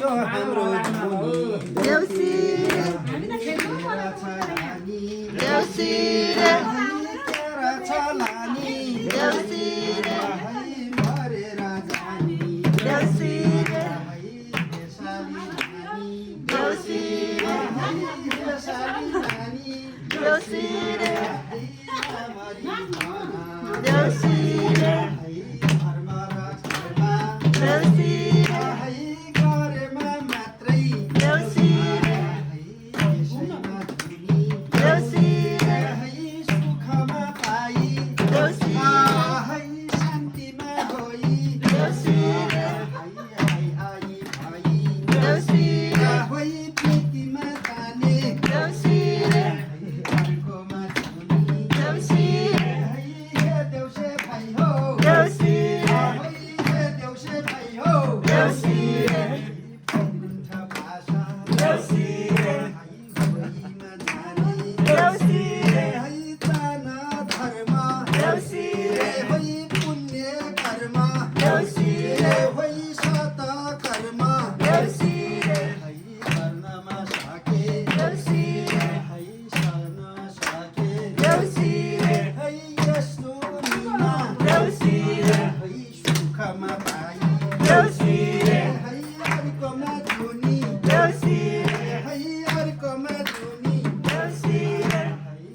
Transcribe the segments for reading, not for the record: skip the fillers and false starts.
यो हाम्रो देउसी देउसी छ लानी देउसी मरेर जानी देउसी देशाली नानी देउसी देशाली नानी देउसी मरी जाना देउसी धर्म र धर्म देउसी गरेमा मात्रै देउसी यसैमा धुनी देउसी सुखमा पाई देउसी शान्तिमा होई देउसी देउसी होई प्रीतिमा जाने देउसी अर्कोमा धुनी देउसी देउसे भाइ हो देउसी देउसे भाइ हो देउसी फैलिन्छ भाषा देउसी होइमा जाने देउसी दान धर्म देउसी होई पुण्य कर्म देउसी होई सत कर्म देउसी कर्णमा सके देउसी शरण सके देउसी यस दुनियाँमा देउसी सुखमा पाई देउसी अर्कोमा धुनी देउसी अर्कोमा धुनी देउसी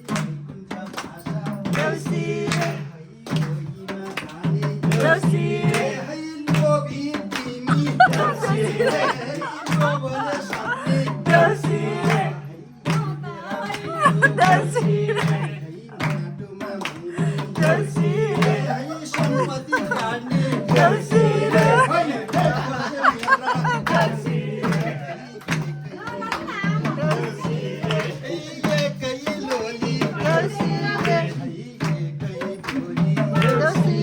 फैलिन्छ भाषा देउसी होइमा जाने देउसी लोभी तिमी लोभले सक्ने देउसी देउसी माटोमा हुने देउसी सम्पत्ति काट्ने देउसी होइन एकै लोली देउसी एकै छोरी देउसी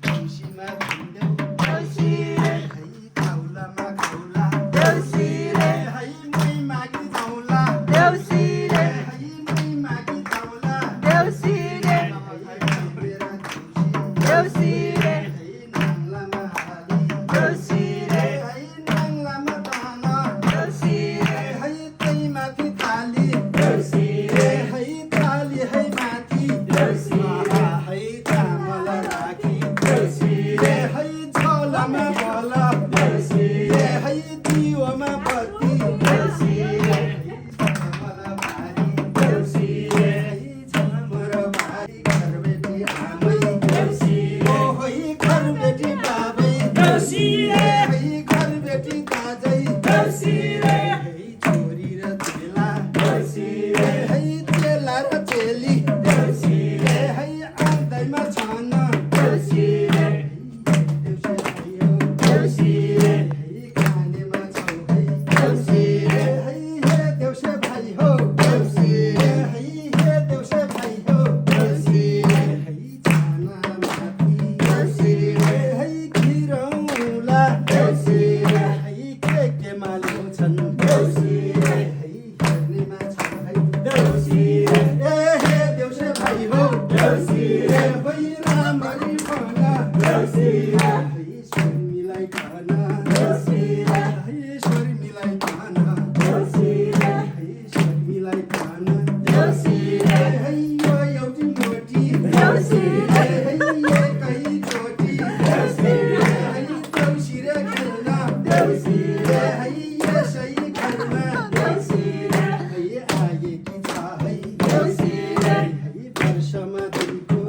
देउसीमा भिन्दै देउसी खाउलामा खाउला देउसी मै मागी जाउँला देउसी मै मागी जाउँला देउसी मेरा देउसी नाङ्लामा हाली देउसी नाङ्लामा दाना देउसी त्यही माथि ताली देउसी ताली माथि देउसी चामल राखी देउसी झोलामा बल देउसी दियोमा बत्ती देउसी झमल भारी देउसी झमर भारी घरबेटी आमै देउसी ओहोइ घरबेटी बाबै देउसी घरबेटी दाजै देउसी छोरी र चेला देउसी चेला र चेली देउसी आउँदैमा छन् देउसी देउसे भयो देउसी खानेमा छौ है देउसी देउसे भाइ हो देउसी देउसे भाइ हो देउसी छाना माथि देउसी खिरौला देउसी के मालिन्छन् देउसी हेर्नेमा छ है देउसी देउसे भाइ हो देउसी होइ रामरी भन देउसी शर्मीलाई भन देउसी शर्मीलाई भन देउसी शर्मीलाई भन देउसी यो एउटी मोटी देउसी एकै चोटी देउसी देउसी रे खेल्न देउसी यसै घरमा देउसी आएकी छ है देउसी वर्षमा दिनको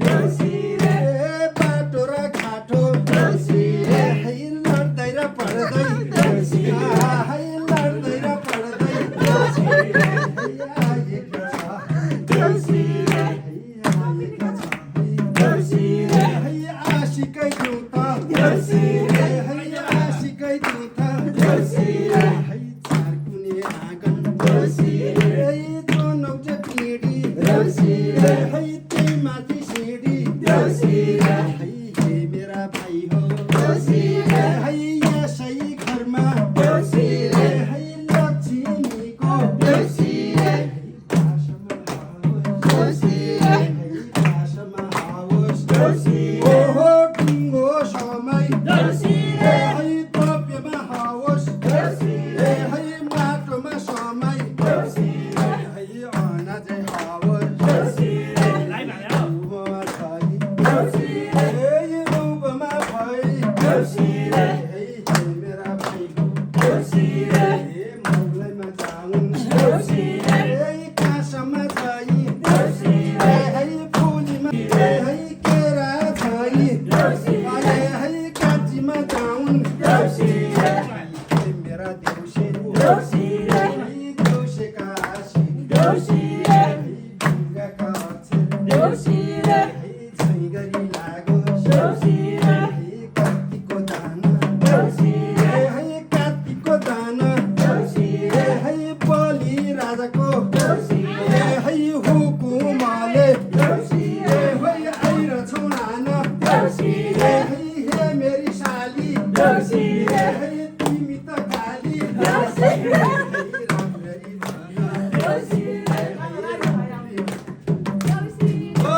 देउसी बाटो र घाटो देउसी लड्दै र पढ्दै देउसी लड्दै र पढ्दै आएकी छ देउसी आएका छ देउसी आशिकै दिउँ त देउसी आशिकै दिउँ त देउसी चारकुने आँगन देउसी दोनौटे पिँढी देउसी त्यही माथि सिँढी देउसी हे मेरा भाइ हो देउसी यसै घरमा देउसी लक्ष्मीको देउसी आशमा होस् देउसी आशमा होस् देउसी ओहो टुङ्गो समय देउसी है दोषी रे है हे मेरा भाइ हो दोषी रे हे मौलाइमा जाउन् दोषी रे हे काँसमा छ यी दोषी रे है फुलीमा है केरा छ यी दोषी रे है काँचीमा जाउन् दोषी रे हे मेरा देउसे दोषी रे है देउसेका आशी दोषी रे है ढुङ्गाका अक्षर दोषी रे है छैगरी लागो दोषी रे है कात्तिको दाना दोषी रे है कात्तिको दाना दोषी रे है बलि राजाको दोषी रे है हुकुमले दोषी रे है आइर छोराना दोषी रे हे मेरी साली दोषी रे है तिमी त काली दोषी रे राम्ररी भन। दोषी रे ओ,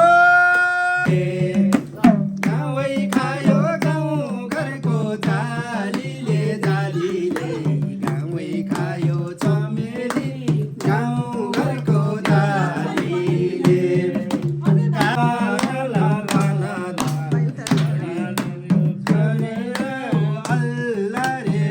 गाउँै खायो गाउँ घरको जालीले गाउँै खायो चमेली गाउँ घरको जालीले अल्लाह रे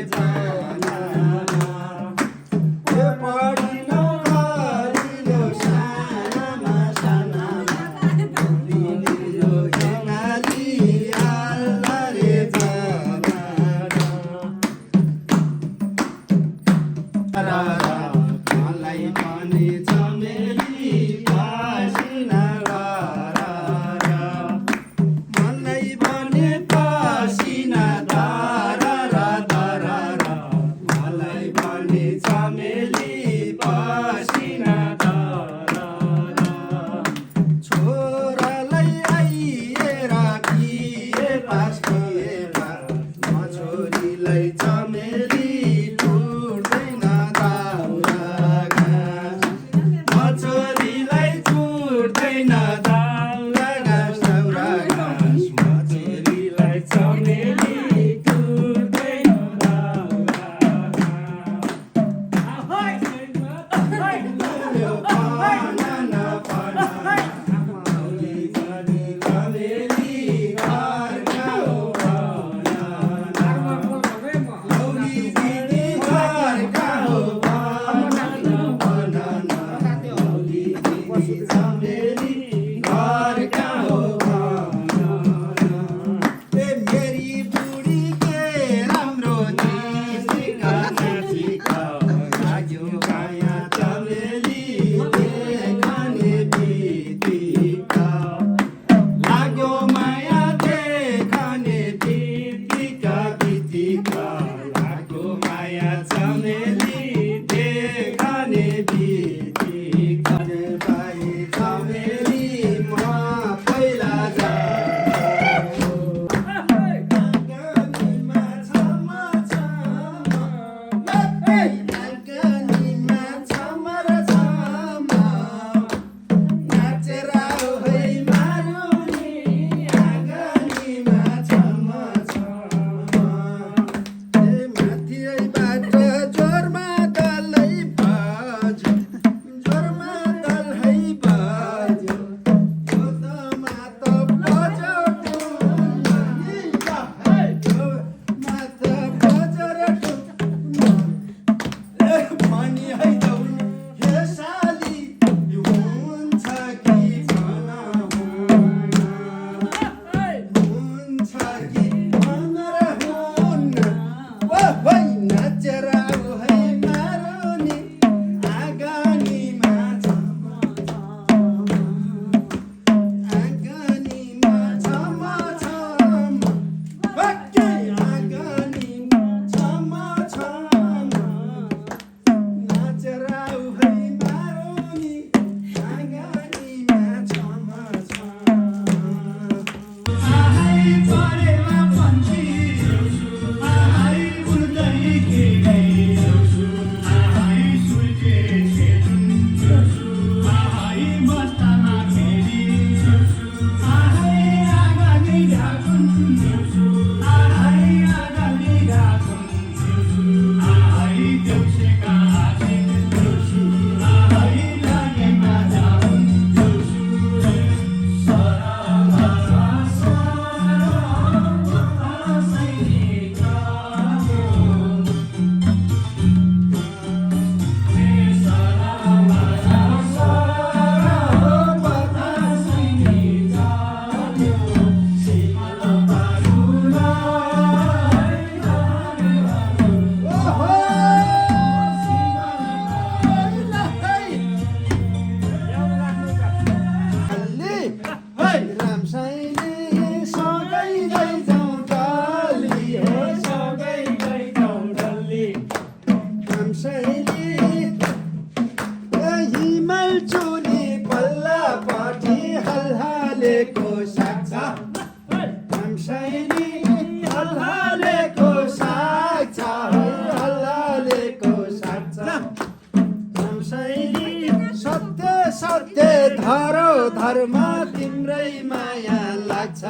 घरमा तिम्रै माया लाग्छ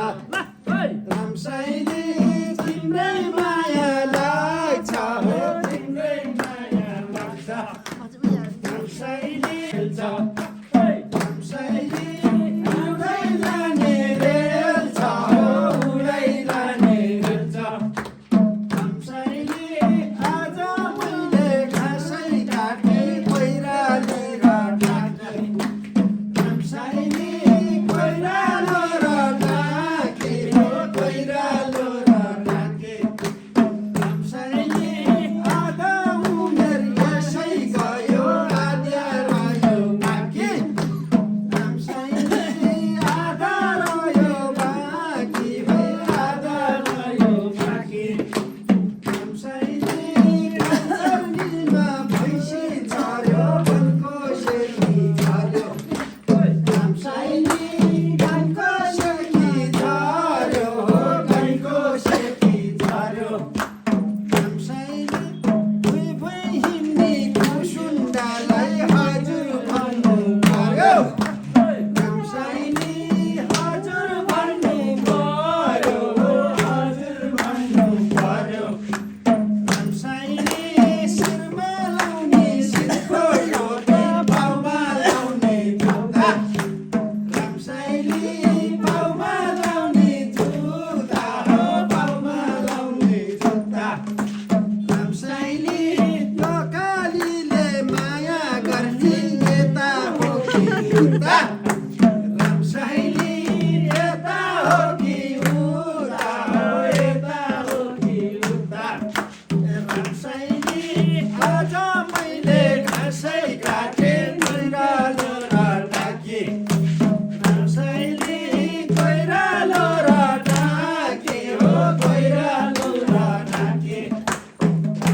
रामसाईले तिम्रै माया लाग्छ हो तिम्रै माया लाग्छ रामसाईले रामसाईले उडै लाने रेल छ हो उडै लाने रेल छ रामसाईले आज मैले घाँसै काटे पहिराले र ढाके रामसाईले पहिरालो र ढाके हो पहिरालो र ढाके रामसाईले आधा उमेर यसै गयो आधा रह्यो बाँकी रामसाईले आधा रह्यो बाँकी है आधा रह्यो बाँकी रामसाईले कान्छर्नीमा भैँसी झर्यो वनको सेती झर्यो रामसाईले गाईको सेती झर्यो हो गाईको सेती झर्यो रामसाईले भुइँ भुइँ हिँड्ने कुसुन्डालाई हजुर भन्नु पर्यो रामसाईले हजुर भन्नु पर्यो हो हजुर भन्नु पर्यो रामसाईले शिरमा लाउने शिरको टोपी पाउमा लाउने जुत्ता रामसाईले पाउमा लाउने जुत्ता हो पाउमा लाउने जुत्ता